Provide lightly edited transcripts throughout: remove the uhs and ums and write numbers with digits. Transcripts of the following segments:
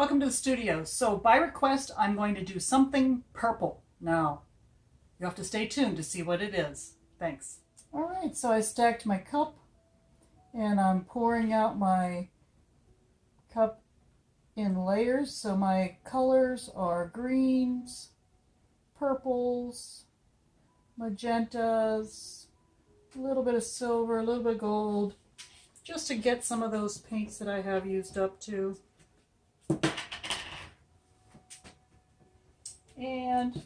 Welcome to the studio. So by request, I'm going to do something purple. Now, you have to stay tuned to see what it is. Thanks. All right, so I stacked my cup and I'm pouring out my cup in layers. So my colors are greens, purples, magentas, a little bit of silver, a little bit of gold, just to get some of those paints that I have used up too. And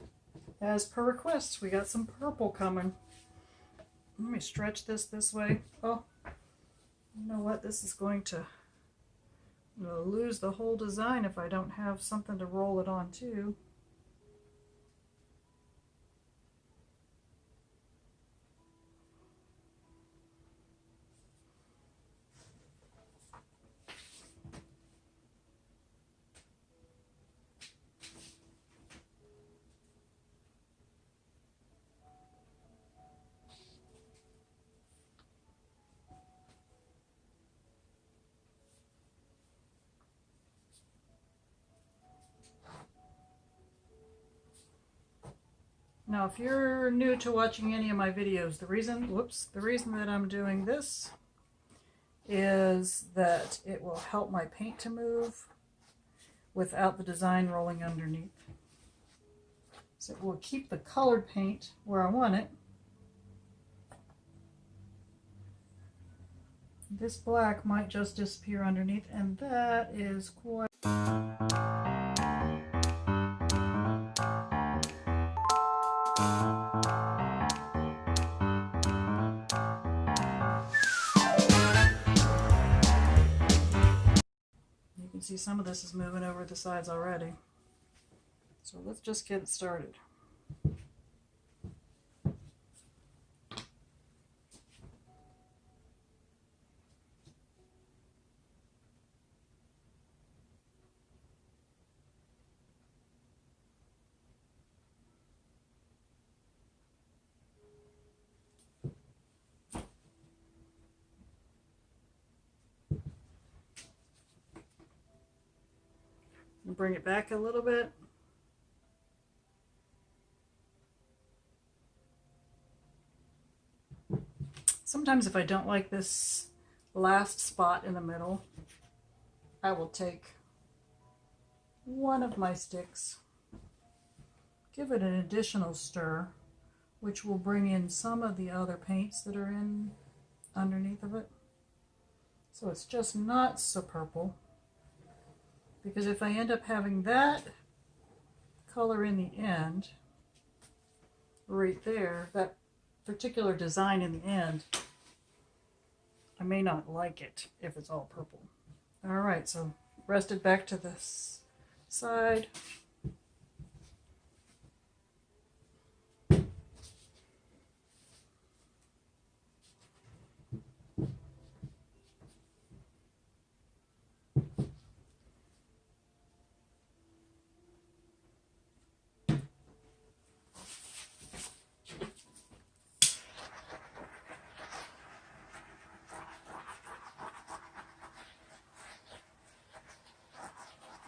as per request, we got some purple coming. Let me stretch this way. Oh, you know what? This is going to lose the whole design if I don't have something to roll it on to. Now, if you're new to watching any of my videos, the reason that I'm doing this is that it will help my paint to move without the design rolling underneath. So it will keep the colored paint where I want it. This black might just disappear underneath, and that is quite... You can see some of this is moving over the sides already. So let's just get it started. Bring it back a little bit. Sometimes if I don't like this last spot in the middle, I will take one of my sticks, give it an additional stir, which will bring in some of the other paints that are in underneath of it. So it's just not so purple. Because if I end up having that color in the end, right there, that particular design in the end, I may not like it if it's all purple. All right, so rest it back to this side.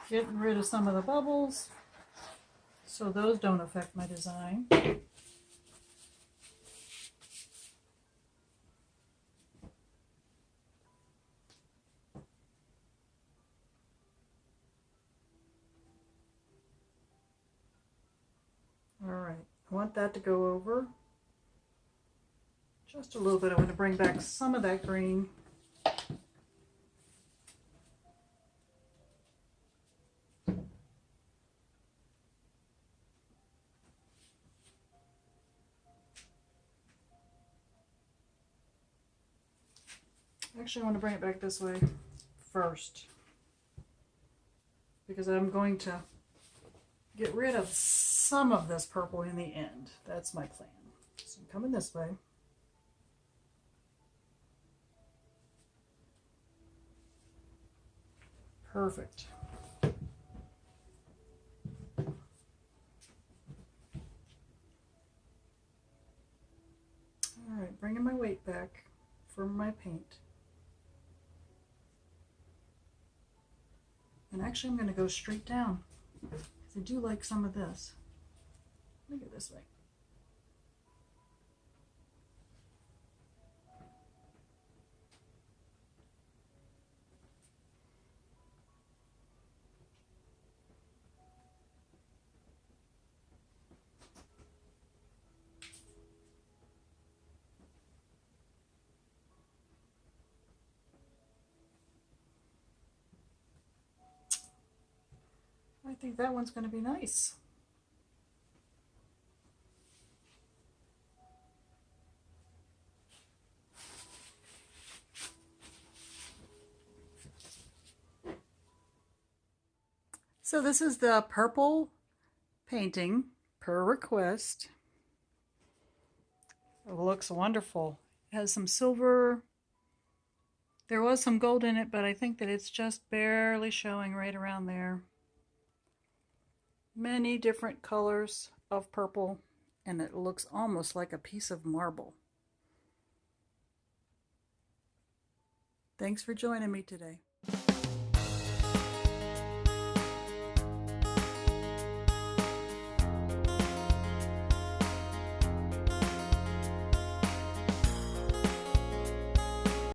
Getting rid of some of the bubbles so those don't affect my design. All right, I want that to go over just a little bit. I want to bring back some of that green. Actually, I want to bring it back this way first because I'm going to get rid of some of this purple in the end. That's my plan. So I'm coming this way. Perfect. All right, bringing my weight back for my paint. And actually I'm going to go straight down because I do like some of this. Let me go this way. I think that one's going to be nice. So this is the purple painting per request. It looks wonderful. It has some silver. There was some gold in it, but I think that it's just barely showing right around there. Many different colors of purple, and it looks almost like a piece of marble. Thanks for joining me today.